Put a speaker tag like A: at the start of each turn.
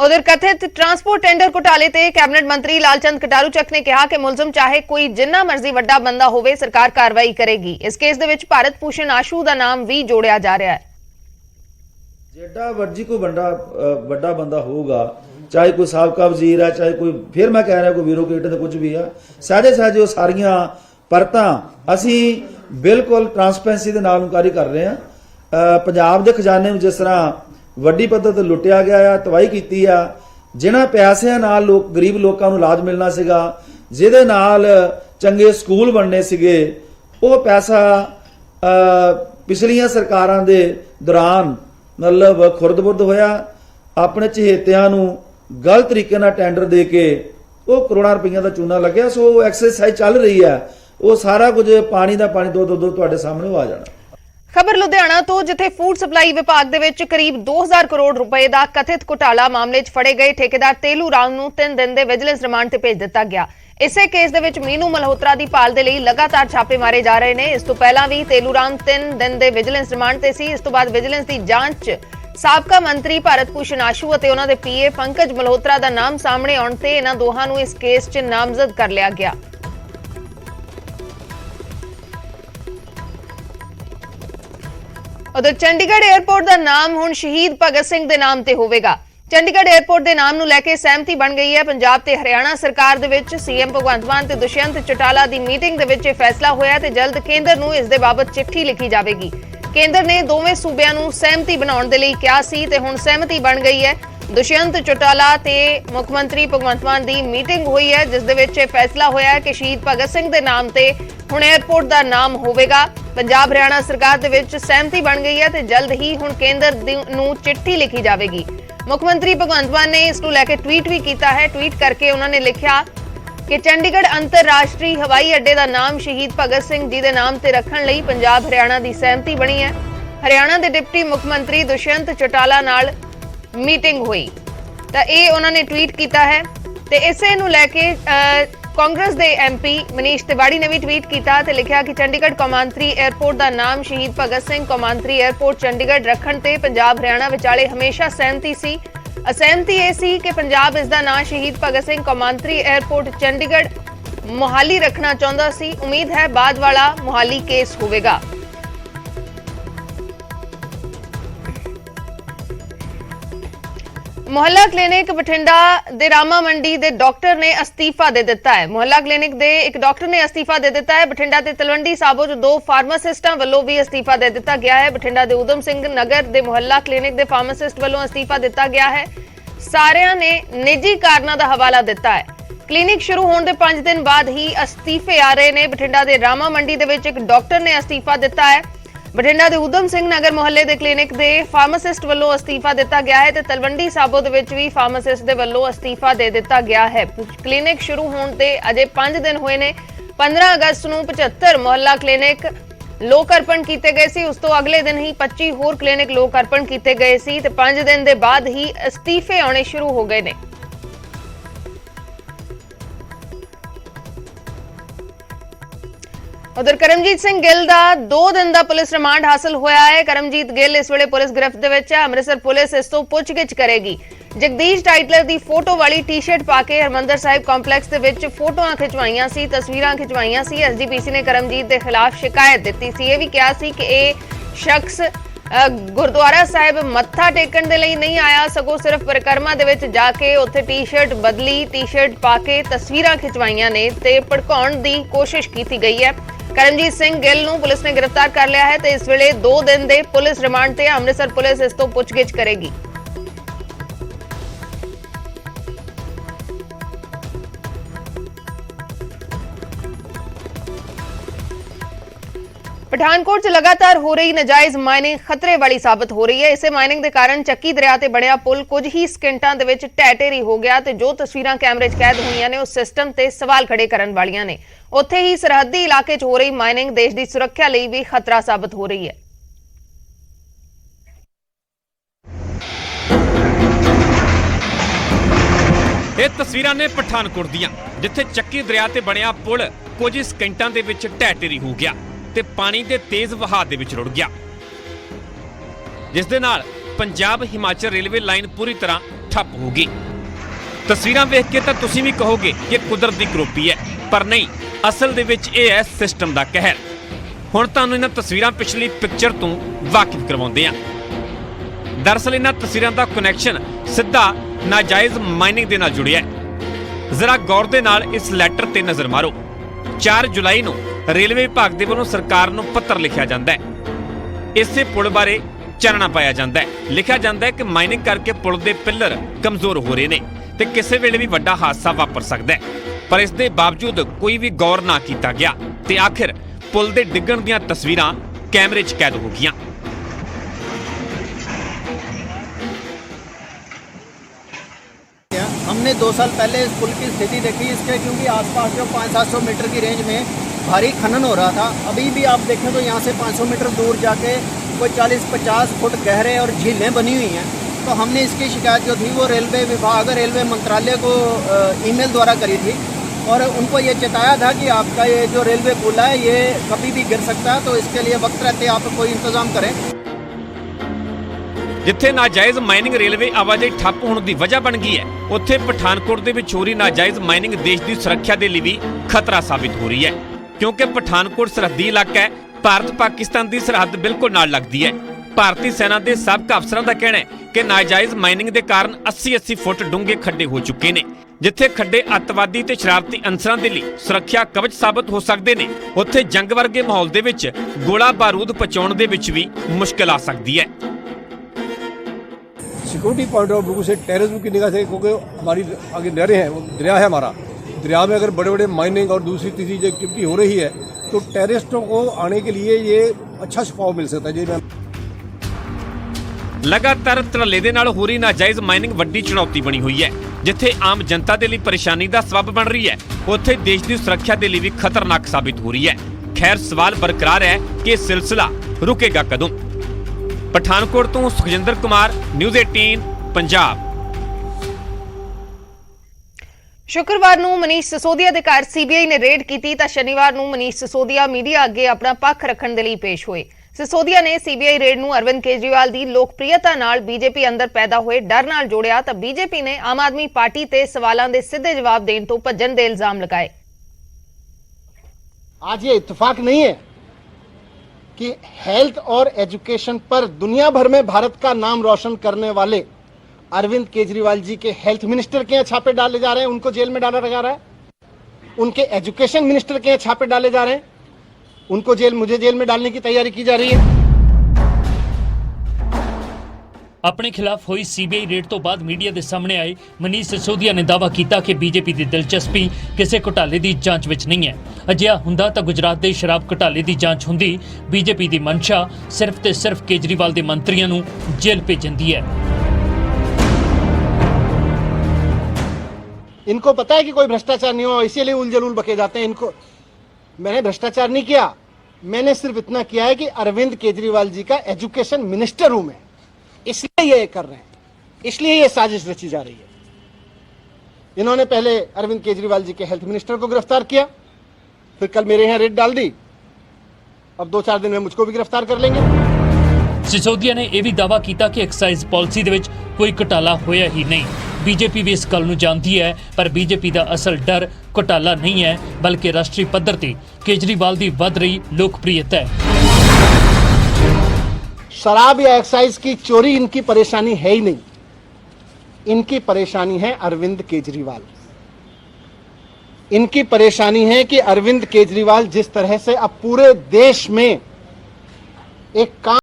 A: उधर कथित transport tender घोटाले ते कैबिनेट मंत्री लालचंद कटारू चक ने कहा कि मुलजम चाहे कोई जिन्ना मर्जी वड्डा बंदा होवे सरकार कार्रवाई करेगी। इस केस दे विच भारत भूषण आशू दा नाम भी जोड़िया जा रहा है।
B: जेड़ा मर्जी कोई वड्डा बंदा होगा, चाहे कोई साबका वजीर है, चाहे कोई फिर मैं कह रहा कोई ब्यूरोक्रेट है, कुछ भी है, सहजे वो सारियां परतां असी बिल्कुल ट्रांसपेरेंसी दे नाल इंक्वायरी कर रहे हैं। पंजाब दे खजाने में जिस तरह ਵੱਡੀ ਪੱਧਰ ਤੇ ਲੁੱਟਿਆ ਗਿਆ ਆ, ਤਬਾਹੀ ਕੀਤੀ ਆ, ਜਿਨ੍ਹਾਂ ਪੈਸਿਆਂ ਨਾਲ ਲੋਕ ਗਰੀਬ ਲੋਕਾਂ ਨੂੰ ਇਲਾਜ ਮਿਲਣਾ ਸੀਗਾ, ਜਿਹਦੇ ਨਾਲ ਚੰਗੇ ਸਕੂਲ ਬਣਨੇ ਸੀਗੇ, ਉਹ ਪੈਸਾ ਪਿਛਲੀਆਂ ਸਰਕਾਰਾਂ ਦੇ ਦੌਰਾਨ ਮਤਲਬ ਖੁਰਦ-ਬੁਰਦ ਹੋਇਆ। ਆਪਣੇ ਚਹੇਤਿਆਂ ਨੂੰ ਗਲਤ ਤਰੀਕੇ ਨਾਲ ਟੈਂਡਰ ਦੇ ਕੇ ਉਹ ਕਰੋੜਾਂ ਰੁਪਈਆ ਦਾ ਚੂਨਾ ਲੱਗਿਆ। ਸੋ ਐਕਸਰਸਾਈਜ਼ ਚੱਲ ਰਹੀ ਹੈ, ਉਹ ਸਾਰਾ ਕੁਝ ਪਾਣੀ ਦਾ ਪਾਣੀ ਦੋ ਤੁਹਾਡੇ ਸਾਹਮਣੇ ਆ ਜਾਣਾ।
A: खबर लुधियाना तो जिथे फूड सप्लाई विभाग दे विच करीब 2000 करोड़ रुपए का कथित घोटाला मामले च फड़े गए ठेकेदार तेलू राम नूं 3 दिन के विजिलेंस रिमांड ते भेज दिता गया। इसे केस दे विच मीनू मल्होत्रा की भाल दे लई लगातार छापे मारे जा रहे हैं। इस तो पहला भी तेलू राम 3 दिन के विजिलेंस रिमांड ते सी। इस तो बाद विजिलेंस की जांच साबका मंत्री भारत भूषण आशू और उन्हां दे पीए पंकज मल्होत्रा का नाम सामने आउण ते इन्हां दोहां नूं इस केस च नामजद कर लिया गया। उधर चंडीगढ़ एयरपोर्ट का नाम हुण शहीद भगत सिंह के नाम से होगा। चंडीगढ़ एयरपोर्ट के नाम नूं लैके सहमति बन गई है। पंजाब ते हरियाणा सरकार दे विच सीएम भगवंत मान ते दुष्यंत चौटाला की मीटिंग दे विच फैसला होया ते जल्द केंद्र नूं इस दे बाबत चिट्ठी लिखी जाएगी। केंद्र ने दोवें सूबियां नूं सहमति बनाउण दे लई कहा सी ते हुण सहमति बन गई है। दुष्यंत चौटाला ते मुख्यमंत्री भगवंत मान की मीटिंग हुई है, जिस दे विच फैसला होया है कि शहीद भगत सिंह के नाम से हुण एयरपोर्ट का नाम होगा। पंजाब हरियाणा सरकार दे विच सहमति बन गई है ते जल्द ही हुण केंद्र नूं चिट्ठी लिखी जाएगी। मुख्यमंत्री भगवंत मान ने इस नूं लैके ट्वीट भी किया है। ट्वीट करके उन्होंने लिखा कि चंडीगढ़ अंतरराष्ट्रीय हवाई अड्डे का नाम शहीद भगत सिंह जी के नाम से रखने लई पंजाब हरियाणा की सहमति बनी है। हरियाणा के डिप्टी मुख्यमंत्री दुष्यंत चौटाला नाल मीटिंग हुई तो ये उन्होंने ट्वीट किया है। ते इसे नूं लैके कांग्रेस के MP मनीष तिवाड़ी ने भी ट्वीट किया ते लिखा कि चंडीगढ़ कौमांतरी एयरपोर्ट का नाम शहीद भगत सिंह कौमांतरी एयरपोर्ट चंडीगढ़ रखण ते पंजाब हरियाणा विचाले हमेशा सहमति सी। असहमति यह सी कि पंजाब इसका नाम शहीद भगत सिंह कौमांतरी एयरपोर्ट चंडीगढ़ मोहाली रखना चाहता सी। उम्मीद है बाद वाला मोहाली केस होगा। मुहल्ला क्लिनिक बठिंडा दे रामा मंडी दे डॉक्टर ने अस्तीफा दे दिता है। मुहल्ला क्लिनिक दे एक डॉक्टर ने अस्तीफा दे दिता है। बठिंडा ते तलवंडी साबो जो 2 फार्मासिस्टां वल्लों भी अस्तीफा दे दिता गया है। बठिंडा दे उधम सिंह नगर दे मुहल्ला क्लिनिक दे फार्मासिस्ट वल्लों अस्तीफा दिता गया है। सारियां ने निजी कारणों का हवाला दिता है। क्लिनिक शुरू होने के 5 दिन बाद ही अस्तीफे आ रहे हैं। बठिंडा दे रामा मंडी दे विच एक डॉक्टर ने अस्तीफा दिता है। बठिंडा दे उधम सिंह नगर मुहल्ले दे क्लिनिक दे फार्मासिस्ट वल्लों अस्तीफा दिता गया है ते तलवंडी साबो दे विच भी फार्मासिस्ट दे वल्लों अस्तीफा दे दिता गया है। क्लिनिक शुरू होने ते अजे 5 दिन हुए ने। 15 अगस्त नूं 75 मुहल्ला क्लिनिक लोक अर्पण किए गए सी। उस तो अगले दिन ही 25 होर क्लिनिक लोक अर्पण किए गए सी ते 5 दिन दे बाद ही अस्तीफे आने शुरू हो गए ने। उधर करमजीत सिंह गिल का 2 दिन का पुलिस रिमांड हासिल होया है। करमजीत गिल इस वेले पुलिस गिरफ्त दे विच है। अमृतसर पुलिस इस तो पुछगिछ करेगी। जगदीश टाइटलर की फोटो वाली टी-शर्ट पा के हरमंदर साहिब कॉम्पलैक्स दे विच फोटोआं खिचवाइयां सी, तस्वीरां खिचवाइयां सी। SGPC ने करमजीत के खिलाफ शिकायत दी सी। यह भी कहा सी कि यह शख्स गुरुद्वारा साहिब मत्था टेकण दे लई नहीं आया, सगों सिर्फ परिक्रमा दे विच जाके उत्थे टी-शर्ट बदली, टी-शर्ट पा के तस्वीरां खिचवाइयां ने ते भड़काउण दी कोशिश की गई है। करमजीत सिंह गिल नूं पुलिस ने गिरफ्तार कर लिया है तो इस वेले 2 दिन के पुलिस रिमांड से अमृतसर पुलिस इस तो पुछगिछ करेगी। पठानकोट च लगातार हो रही नजायज माइनिंग खतरे वाली साबित हो रही है। इसे माइनिंग के कारण ਚੱਕੀ दरिया ते बनिया पुल कुछ ही सकिंटां दे विच ढह ढेरी हो गया ते जो तस्वीरां कैमरे च कैद हुई ने उस सिस्टम ते सवाल खड़े करन वालियां ने। उत्थे ही सरहदी इलाके च हो रही माइनिंग देश की सुरक्षा लई भी खतरा साबित हो रही है।
C: ये तस्वीरां ने पठानकोट दियां जिथे ਚੱਕੀ दरिया ते बनिया पुल कुछ सकिंटां दे विच ढह ढेरी हो गया ते पानी दे तेज वहाव दे विच रुड़ गया, जिस दे नाल पंजाब हिमाचल रेलवे लाइन पूरी तरह ਠੱਪ ਹੋ ਗਈ। ਤਸਵੀਰਾਂ ਵੇਖ ਕੇ ਤਾਂ ਤੁਸੀਂ ਵੀ ਕਹੋਗੇ ਕਿ ਕੁਦਰਤ ਦੀ ਕਰੋਪੀ ਹੈ, ਪਰ ਨਹੀਂ, ਅਸਲ ਦੇ ਵਿੱਚ ਇਹ ਹੈ ਸਿਸਟਮ ਦਾ ਕਹਿਰ। ਹੁਣ ਤੁਹਾਨੂੰ ਇਹਨਾਂ ਤਸਵੀਰਾਂ ਪਿਛਲੀ ਪਿਕਚਰ ਤੋਂ ਵਾਕਿਫ ਕਰਵਾਉਂਦੇ ਹਾਂ। ਦਰਅਸਲ ਇਹਨਾਂ ਤਸਵੀਰਾਂ ਦਾ ਕਨੈਕਸ਼ਨ ਸਿੱਧਾ ਨਾਜਾਇਜ਼ ਮਾਈਨਿੰਗ ਦੇ ਨਾਲ ਜੁੜਿਆ ਹੈ। ਜ਼ਰਾ ਗੌਰ ਦੇ ਨਾਲ ਇਸ ਲੈਟਰ ਤੇ ਨਜ਼ਰ ਮਾਰੋ। 4 ਜੁਲਾਈ ਨੂੰ ਰੇਲਵੇ ਵਿਭਾਗ ਦੇ ਵੱਲੋਂ ਸਰਕਾਰ ਨੂੰ ਪੱਤਰ ਲਿਖਿਆ ਜਾਂਦਾ ਹੈ। ਇਸੇ ਪੁਲ ਬਾਰੇ ਚਾਨਣਾ ਪਾਇਆ ਜਾਂਦਾ ਹੈ। ਲਿਖਿਆ ਜਾਂਦਾ ਹੈ ਕਿ ਮਾਈਨਿੰਗ ਕਰਕੇ ਪੁਲ ਦੇ ਪਿੱਲਰ ਕਮਜ਼ੋਰ ਹੋ ਰਹੇ ਨੇ ਤੇ ਕਿਸੇ ਵੇਲੇ ਵੀ ਵੱਡਾ ਹਾਦਸਾ ਵਾਪਰ ਸਕਦਾ ਹੈ, ਪਰ ਇਸ ਦੇ ਬਾਵਜੂਦ ਕੋਈ ਵੀ ਗੌਰ ਨਾ ਕੀਤਾ ਗਿਆ ਤੇ ਆਖਿਰ ਪੁਲ ਦੇ ਡਿੱਗਣ ਦੀਆਂ ਤਸਵੀਰਾਂ ਕੈਮਰੇ 'ਚ ਕੈਦ ਹੋ ਗਈਆਂ।
D: हमने 2 साल पहले इस पुल की स्थिति देखी इसके, क्योंकि आसपास जो 500-700 मीटर की रेंज में भारी खनन हो रहा था। अभी भी आप देखें तो यहाँ से 500 मीटर दूर जाके कोई 40-50 फुट गहरे और झीलें बनी हुई हैं। तो हमने इसकी शिकायत जो थी वो रेलवे विभाग, रेलवे मंत्रालय को ईमेल द्वारा करी थी और उनको ये चेताया था कि आपका ये जो रेलवे पुल है ये कभी भी गिर सकता है, तो इसके लिए वक्त रहते आप कोई इंतज़ाम करें।
C: ਜਿੱਥੇ ਨਾਜਾਇਜ਼ ਮਾਈਨਿੰਗ ਰੇਲਵੇ ਆਵਾਜਾਈ ਠੱਪ ਹੋਣ ਦੀ ਵਜ੍ਹਾ ਬਣ ਗਈ ਹੈ, ਉੱਥੇ ਪਠਾਨਕੋਟ ਦੇ ਵਿੱਚ ਹੋ ਰਹੀ ਨਾਜਾਇਜ਼ ਮਾਈਨਿੰਗ ਦੇਸ਼ ਦੀ ਸੁਰੱਖਿਆ ਦੇ ਲਈ ਵੀ ਖਤਰਾ ਸਾਬਿਤ ਹੋ ਰਹੀ ਹੈ, ਕਿਉਂਕਿ ਪਠਾਨਕੋਟ ਸਰਹੱਦੀ ਇਲਾਕਾ ਹੈ। ਭਾਰਤ ਪਾਕਿਸਤਾਨ ਦੀ ਸਰਹੱਦ ਬਿਲਕੁਲ ਨਾਲ ਲੱਗਦੀ ਹੈ। ਭਾਰਤੀ ਸੈਨਾ ਦੇ ਸਾਬਕਾ ਅਫਸਰਾਂ ਦਾ ਕਹਿਣਾ ਹੈ ਕਿ ਨਾਜਾਇਜ਼ ਮਾਈਨਿੰਗ ਦੇ ਕਾਰਨ 80-80 ਫੁੱਟ ਡੂੰਘੇ ਖੱਡੇ ਹੋ ਚੁੱਕੇ ਨੇ। ਜਿੱਥੇ ਖੱਡੇ ਅੱਤਵਾਦੀ ਤੇ ਸ਼ਰਾਰਤੀ ਅਨਸਰਾਂ ਦੇ ਲਈ ਸੁਰੱਖਿਆ ਕਵਚ ਸਾਬਤ ਹੋ ਸਕਦੇ ਨੇ, ਉੱਥੇ ਜੰਗ ਵਰਗੇ ਮਾਹੌਲ ਦੇ ਵਿੱਚ ਗੋਲਾ ਬਾਰੂਦ ਪਹੁੰਚਾਉਣ ਦੇ ਵਿੱਚ ਵੀ ਮੁਸ਼ਕਲ ਆ ਸਕਦੀ ਹੈ।
E: सिक्योरिटी पॉइंट ऑफ व्यू से टेररिज्म की निगाह से, क्योंकि हमारी आगे नहरें हैं, वो दरिया है हमारा, दरिया में अगर बड़े बड़े माइनिंग और दूसरी तीसरी जो एक्टिविटी हो रही है तो टेररिस्टों को आने के लिए ये अच्छा छुपाव मिल सकता है। जी
C: ਲਗਾਤਾਰ ਧੜੱਲੇ ਦੇ ਨਾਲ ਹੋ ਰਹੀ ਨਾਜਾਇਜ਼ ਮਾਈਨਿੰਗ ਵੱਡੀ ਚੁਣੌਤੀ ਬਣੀ ਹੋਈ ਹੈ। ਜਿੱਥੇ ਆਮ ਜਨਤਾ ਦੇ ਲਈ ਪਰੇਸ਼ਾਨੀ ਦਾ ਸਬਬ ਬਣ ਰਹੀ ਹੈ, ਉੱਥੇ ਦੇਸ਼ ਦੀ ਸੁਰੱਖਿਆ ਦੇ ਲਈ ਵੀ ਖਤਰਨਾਕ ਸਾਬਿਤ ਹੋ ਰਹੀ ਹੈ। ਖੈਰ, ਸਵਾਲ ਬਰਕਰਾਰ ਹੈ ਕਿ ਇਹ ਸਿਲਸਿਲਾ ਰੁਕੇਗਾ ਕਦੋਂ। ਪਠਾਨਕੋਟ ਤੋਂ ਸੁਖਜਿੰਦਰ ਕੁਮਾਰ, ਨਿਊਜ਼ 18 ਪੰਜਾਬ।
A: ਸ਼ੁੱਕਰਵਾਰ ਨੂੰ ਮਨੀਸ਼ ਸਿਸੋਦੀਆ ਦੇ ਘਰ ਸੀਬੀਆਈ ਨੇ ਰੇਡ ਕੀਤੀ ਤਾਂ ਸ਼ਨੀਵਾਰ ਨੂੰ ਮਨੀਸ਼ ਸਿਸੋਦੀਆ ਮੀਡੀਆ ਅੱਗੇ ਆਪਣਾ ਪੱਖ ਰੱਖਣ ਦੇ ਲਈ ਪੇਸ਼ ਹੋਏ। ਸਿਸੋਦੀਆ ਨੇ ਸੀਬੀਆਈ ਰੇਡ ਨੂੰ ਅਰਵਿੰਦ ਕੇਜਰੀਵਾਲ ਦੀ ਲੋਕਪ੍ਰਿਯਤਾ ਨਾਲ ਬੀਜੇਪੀ ਅੰਦਰ ਪੈਦਾ ਹੋਏ ਡਰ ਨਾਲ ਜੋੜਿਆ ਤਾਂ ਬੀਜੇਪੀ ਨੇ ਆਮ ਆਦਮੀ ਪਾਰਟੀ ਤੇ ਸਵਾਲਾਂ ਦੇ ਸਿੱਧੇ ਜਵਾਬ ਦੇਣ ਤੋਂ ਭੱਜਣ ਦੇ ਇਲਜ਼ਾਮ ਲਗਾਏ।
F: आज ये इत्तेफाक नहीं है कि हेल्थ और एजुकेशन पर दुनिया भर में भारत का नाम रोशन करने वाले अरविंद केजरीवाल जी के हेल्थ मिनिस्टर के यहाँ छापे डाले जा रहे हैं, उनको जेल में डाला जा रहा है। उनके एजुकेशन मिनिस्टर के यहाँ छापे डाले जा रहे हैं, उनको मुझे जेल में डालने की तैयारी की जा रही है।
G: ਆਪਣੇ ਖਿਲਾਫ ਹੋਈ ਸੀਬੀਆਈ ਰੇਡ ਤੋਂ ਬਾਅਦ ਮੀਡੀਆ ਦੇ ਸਾਹਮਣੇ ਆਏ ਮਨੀਸ਼ ਸਿਸੋਦੀਆ ਨੇ ਦਾਅਵਾ ਕੀਤਾ ਕਿ ਬੀਜੇਪੀ ਦੀ ਦਿਲਚਸਪੀ ਕਿਸੇ ਘੁਟਾਲੇ ਦੀ ਜਾਂਚ ਵਿੱਚ ਨਹੀਂ ਹੈ। ਅਜਿਹਾ ਹੁੰਦਾ ਤਾਂ ਗੁਜਰਾਤ ਦੇ ਸ਼ਰਾਬ ਘੁਟਾਲੇ ਦੀ ਜਾਂਚ ਹੁੰਦੀ। ਬੀਜੇਪੀ ਦੀ ਮਨਸ਼ਾ ਸਿਰਫ ਤੇ ਸਿਰਫ ਕੇਜਰੀਵਾਲ ਦੇ ਮੰਤਰੀਆਂ ਨੂੰ ਜੇਲ੍ਹ ਭੇਜਣ ਦੀ ਹੈ।
F: इनको पता है कि कोई भ्रष्टाचार नहीं हुआ, इसीलिए उलझुल बके जाते हैं। इनको मैंने भ्रष्टाचार नहीं किया, मैंने सिर्फ इतना किया है कि अरविंद केजरीवाल जी का एजुकेशन मिनिस्टर हूं मैं, इसलिए ये कर रहे हैं, इसलिए ये साजिश रची जा रही है। इन्होंने पहले अरविंद केजरीवाल जी के हेल्थ मिनिस्टर को गिरफ्तार किया, फिर कल मेरे यहाँ रेड डाल दी, अब 2-4 दिन में मुझको भी गिरफ्तार कर लेंगे।
G: सिसोदिया ने यह भी दावा किया कि एक्साइज पॉलिसी दे विच कोई घोटाला होया ही नहीं। बीजेपी भी इस गल नूं जानती है, पर बीजेपी का असल डर घोटाला नहीं है बल्कि राष्ट्रीय पद्धर ते केजरीवाल की वध रही लोकप्रियता है।
F: शराब या एक्साइज की चोरी इनकी परेशानी है ही नहीं, इनकी परेशानी है अरविंद केजरीवाल। इनकी परेशानी है कि अरविंद केजरीवाल जिस तरह से अब पूरे देश में एक काम